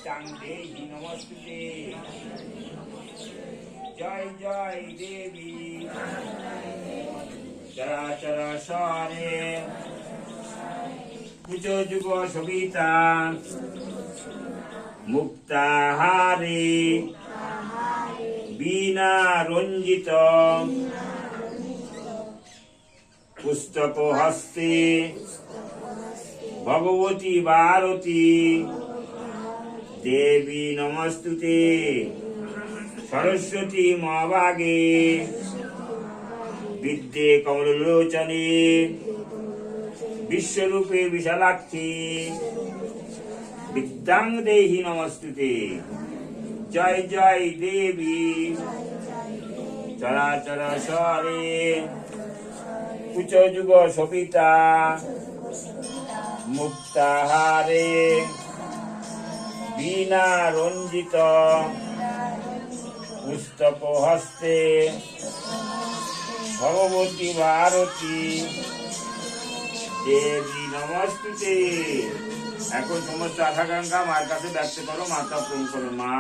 বিদ্যাং দেহি নমস্তুতে। জয় জয় দেবী চরাচর স্বরে কুচো যুগ সবিতা মুক্তাহারে বীণা রঞ্জিত পুস্তক হস্তে ভগবতী ভারতী দেবী নমস্তুতে। সরস্বতী মহাভাগে বিদ্যে কমলোচনে বিশ্বরূপে বিশালাক্ষী বিদ্যাং দেহি নমস্তুতে। জয় জয় দেবী চরাচর স্বরে কুচ যুগ সবিতা মুক্তাহারে বীণা রঞ্জিত পুস্তক হস্তে ভগবতী ভারতী দেবী নমস্তুতে। এখন সমস্ত আকাঙ্ক্ষা মার কাছে ব্যক্ত করো, মাতা পূরণ করো। মা